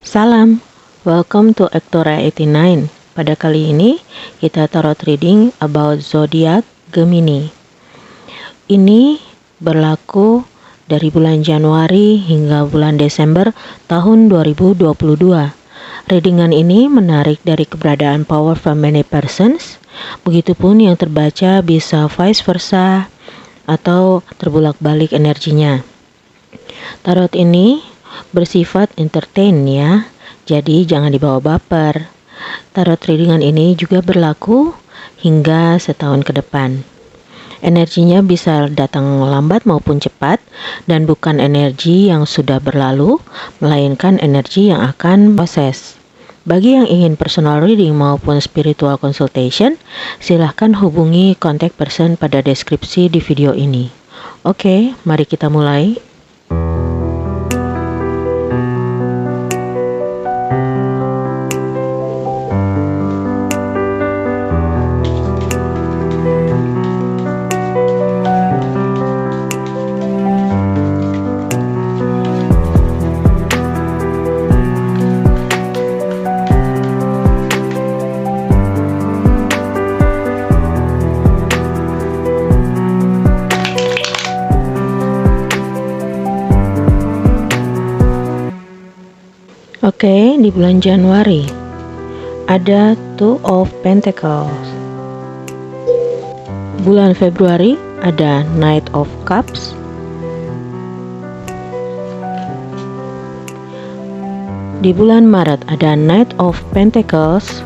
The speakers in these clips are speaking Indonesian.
Salam, welcome to Ektora 89. Pada kali ini kita tarot reading about zodiak Gemini. Ini berlaku dari bulan Januari hingga bulan Desember tahun 2022. Readingan ini menarik dari keberadaan power from many persons. Begitupun yang terbaca bisa vice versa atau terbulak-balik energinya. Tarot ini bersifat entertain ya, jadi jangan dibawa baper. Tarot readingan ini juga berlaku hingga setahun ke depan. Energinya bisa datang lambat maupun cepat, dan bukan energi yang sudah berlalu, melainkan energi yang akan proses. Bagi yang ingin personal reading maupun spiritual consultation, silahkan hubungi contact person pada deskripsi di video ini. Oke, mari kita mulai. Oke, di bulan Januari ada Two of Pentacles. Bulan Februari ada Knight of Cups. Di bulan Maret ada Knight of Pentacles.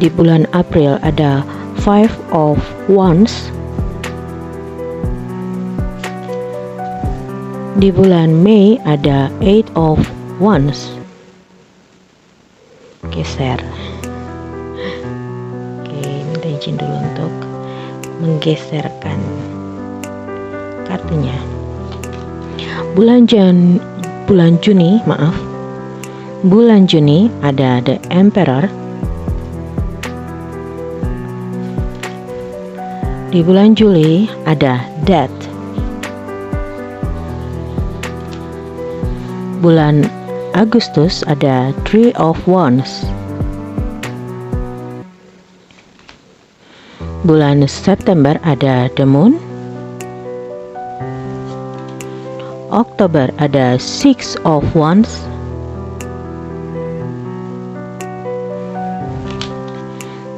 Di bulan April ada Five of Wands. Di bulan Mei ada Eight of Wands. Geser. Oke, minta izin dulu untuk menggeserkan kartunya. Bulan Juni ada The Emperor. Di bulan Juli ada Death. Bulan Agustus ada Three of Wands. Bulan September ada The Moon. Oktober ada Six of Wands.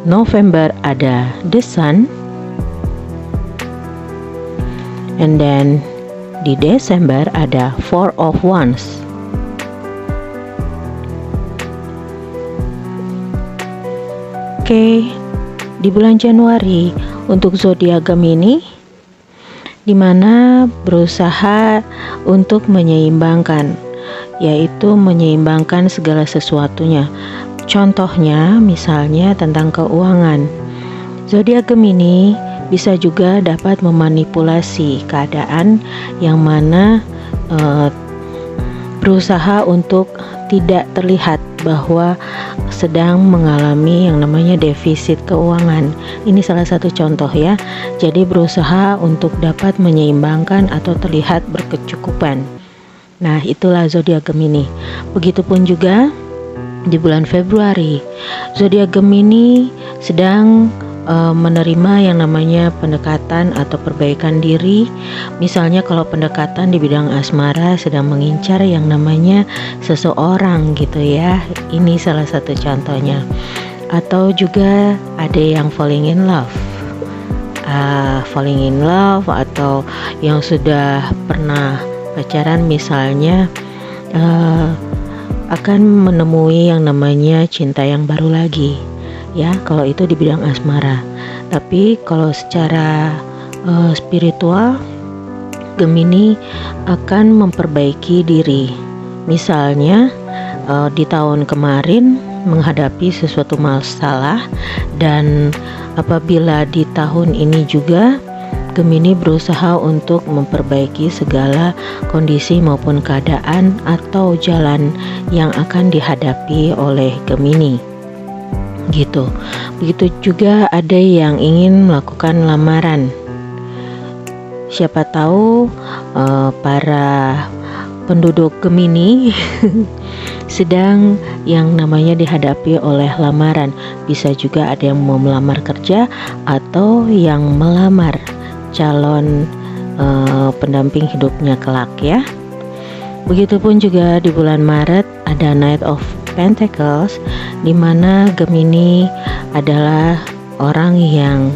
November ada The Sun. And then di Desember ada Four of Wands. Oke, di bulan Januari untuk zodiak Gemini, dimana berusaha untuk menyeimbangkan, yaitu menyeimbangkan segala sesuatunya. Contohnya misalnya tentang keuangan. Zodiak Gemini bisa juga dapat memanipulasi keadaan yang mana berusaha untuk tidak terlihat bahwa sedang mengalami yang namanya defisit keuangan. Ini salah satu contoh ya. Jadi berusaha untuk dapat menyeimbangkan atau terlihat berkecukupan. Nah, itulah zodiak Gemini. Begitupun juga di bulan Februari, zodiak Gemini sedang menerima yang namanya pendekatan atau perbaikan diri. Misalnya kalau pendekatan di bidang asmara sedang mengincar yang namanya seseorang gitu ya. Ini salah satu contohnya. Atau juga ada yang falling in love. Atau yang sudah pernah pacaran misalnya akan menemui yang namanya cinta yang baru lagi. Ya, kalau itu di bidang asmara. Tapi kalau secara spiritual, Gemini akan memperbaiki diri. Misalnya di tahun kemarin menghadapi sesuatu masalah, dan apabila di tahun ini juga Gemini berusaha untuk memperbaiki segala kondisi maupun keadaan atau jalan yang akan dihadapi oleh Gemini. gitu. Begitu juga ada yang ingin melakukan lamaran. Siapa tahu para penduduk Gemini sedang yang namanya dihadapi oleh lamaran. Bisa juga ada yang mau melamar kerja atau yang melamar calon pendamping hidupnya kelak ya. Begitupun juga di bulan Maret ada Knight of Pentacles, di mana Gemini adalah orang yang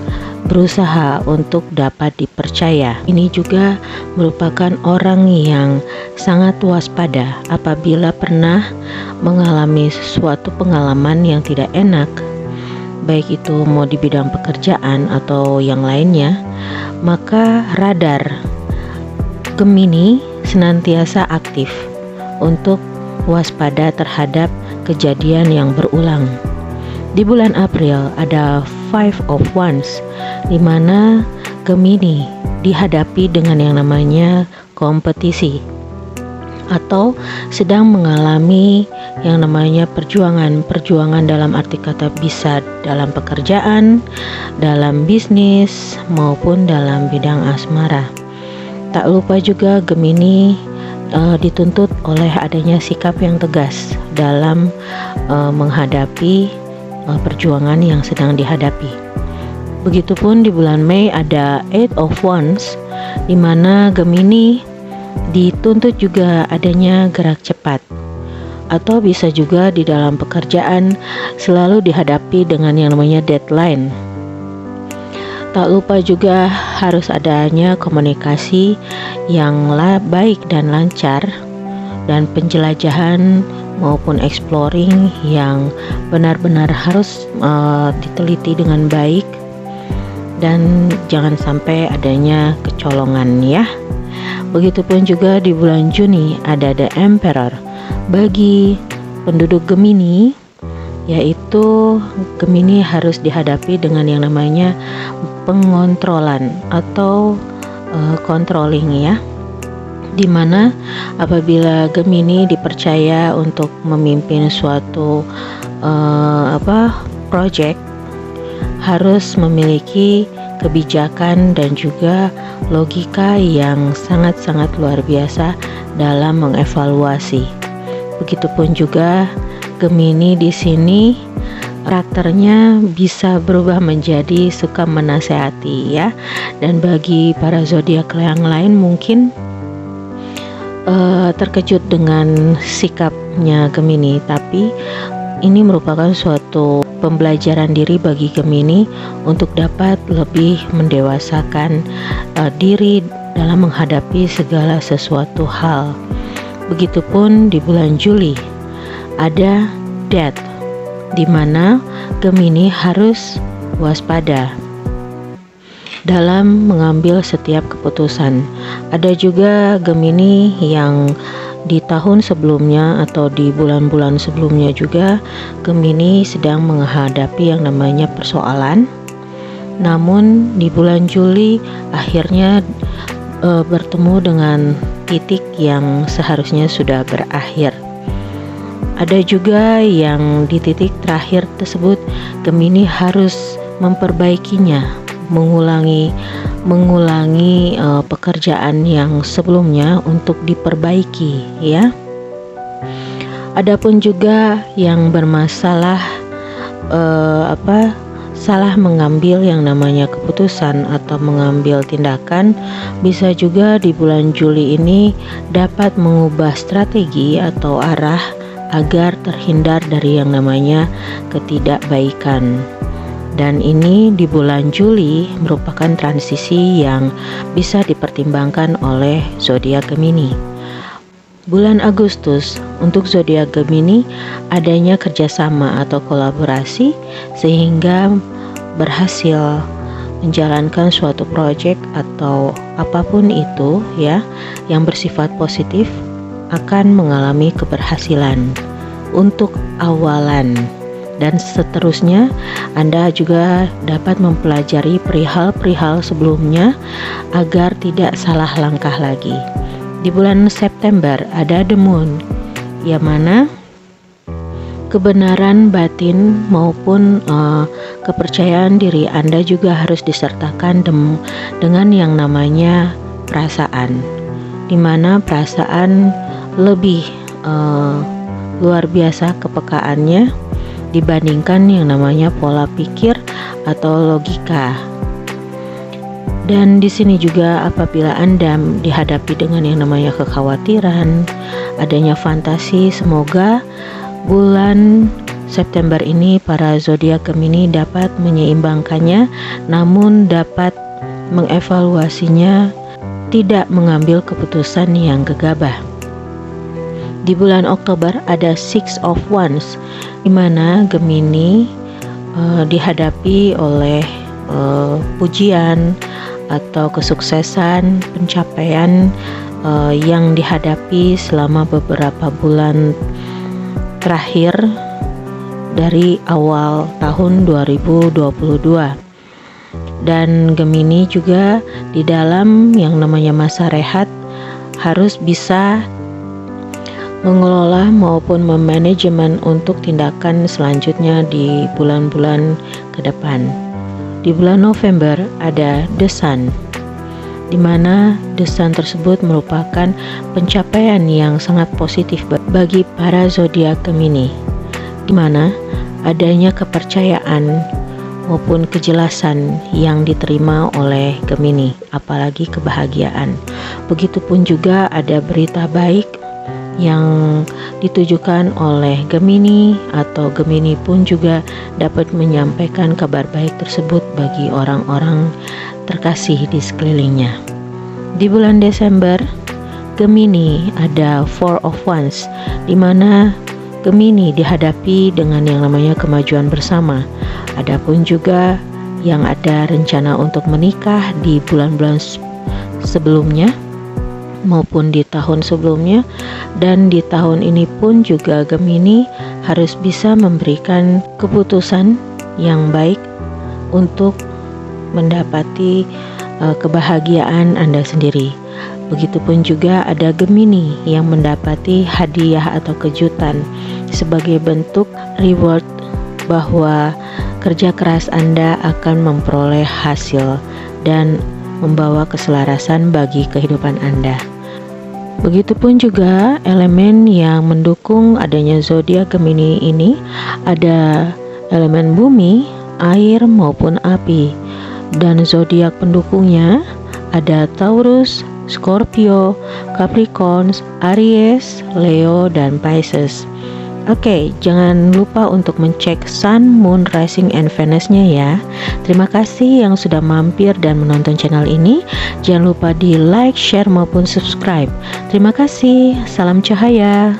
berusaha untuk dapat dipercaya. Ini juga merupakan orang yang sangat waspada apabila pernah mengalami suatu pengalaman yang tidak enak, baik itu mau di bidang pekerjaan atau yang lainnya, maka radar Gemini senantiasa aktif untuk waspada terhadap kejadian yang berulang. Di bulan April ada Five of Wands, di mana Gemini dihadapi dengan yang namanya kompetisi atau sedang mengalami yang namanya perjuangan dalam arti kata bisa dalam pekerjaan, dalam bisnis maupun dalam bidang asmara. Tak lupa juga Gemini dituntut oleh adanya sikap yang tegas dalam menghadapi perjuangan yang sedang dihadapi. Begitupun di bulan Mei ada Eight of Wands, di mana Gemini dituntut juga adanya gerak cepat, atau bisa juga di dalam pekerjaan selalu dihadapi dengan yang namanya deadline. Tak lupa juga harus adanya komunikasi yang baik dan lancar, dan penjelajahan maupun exploring yang benar-benar harus diteliti dengan baik, dan jangan sampai adanya kecolongan ya. Begitupun juga di bulan Juni ada The Emperor. Bagi penduduk Gemini, yaitu Gemini harus dihadapi dengan yang namanya pengontrolan atau controlling ya, dimana apabila Gemini dipercaya untuk memimpin suatu project, harus memiliki kebijakan dan juga logika yang sangat-sangat luar biasa dalam mengevaluasi. Begitupun juga Gemini di sini karakternya bisa berubah menjadi suka menasehati ya. Dan bagi para zodiak yang lain mungkin terkejut dengan sikapnya Gemini, tapi ini merupakan suatu pembelajaran diri bagi Gemini untuk dapat lebih mendewasakan diri dalam menghadapi segala sesuatu hal. Begitupun di bulan Juli ada Death, di mana Gemini harus waspada dalam mengambil setiap keputusan. Ada juga Gemini yang di tahun sebelumnya atau di bulan-bulan sebelumnya juga Gemini sedang menghadapi yang namanya persoalan. Namun di bulan Juli akhirnya bertemu dengan titik yang seharusnya sudah berakhir. Ada juga yang di titik terakhir tersebut Gemini harus memperbaikinya, mengulangi pekerjaan yang sebelumnya untuk diperbaiki ya. Adapun juga yang bermasalah salah mengambil yang namanya keputusan atau mengambil tindakan, bisa juga di bulan Juli ini dapat mengubah strategi atau arah agar terhindar dari yang namanya ketidakbaikan. Dan ini di bulan Juli merupakan transisi yang bisa dipertimbangkan oleh zodiak Gemini. Bulan Agustus untuk zodiak Gemini adanya kerjasama atau kolaborasi sehingga berhasil menjalankan suatu proyek atau apapun itu ya yang bersifat positif akan mengalami keberhasilan untuk awalan. Dan seterusnya Anda juga dapat mempelajari perihal-perihal sebelumnya agar tidak salah langkah lagi. Di bulan September ada The Moon, yang mana kebenaran batin maupun kepercayaan diri Anda juga harus disertakan dengan yang namanya perasaan, di mana perasaan lebih luar biasa kepekaannya dibandingkan yang namanya pola pikir atau logika. Dan di sini juga apabila Anda dihadapi dengan yang namanya kekhawatiran, adanya fantasi, semoga bulan September ini para zodiak Gemini dapat menyeimbangkannya, namun dapat mengevaluasinya, tidak mengambil keputusan yang gegabah. Di bulan Oktober ada Six of Wands, di mana Gemini dihadapi oleh pujian atau kesuksesan, pencapaian yang dihadapi selama beberapa bulan terakhir dari awal tahun 2022. Dan Gemini juga di dalam yang namanya masa rehat harus bisa mengelola maupun memanajemen untuk tindakan selanjutnya di bulan-bulan ke depan. Di bulan November ada The Sun, di mana The Sun tersebut merupakan pencapaian yang sangat positif bagi para zodiak Gemini, di mana adanya kepercayaan maupun kejelasan yang diterima oleh Gemini, apalagi kebahagiaan. Begitupun juga ada berita baik yang ditujukan oleh Gemini, atau Gemini pun juga dapat menyampaikan kabar baik tersebut bagi orang-orang terkasih di sekelilingnya. Di bulan Desember, Gemini ada Four of Wands, di mana Gemini dihadapi dengan yang namanya kemajuan bersama. Adapun juga yang ada rencana untuk menikah di bulan-bulan sebelumnya maupun di tahun sebelumnya, dan di tahun ini pun juga Gemini harus bisa memberikan keputusan yang baik untuk mendapati kebahagiaan Anda sendiri. Begitupun juga ada Gemini yang mendapati hadiah atau kejutan sebagai bentuk reward bahwa kerja keras Anda akan memperoleh hasil dan membawa keselarasan bagi kehidupan Anda. Begitupun juga elemen yang mendukung adanya zodiak Gemini ini ada elemen bumi, air maupun api, dan zodiak pendukungnya ada Taurus, Scorpio, Capricorn, Aries, Leo, dan Pisces. Oke, jangan lupa untuk mencek Sun, Moon, Rising, and Venus-nya ya. Terima kasih yang sudah mampir dan menonton channel ini. Jangan lupa di like, share, maupun subscribe. Terima kasih. Salam cahaya.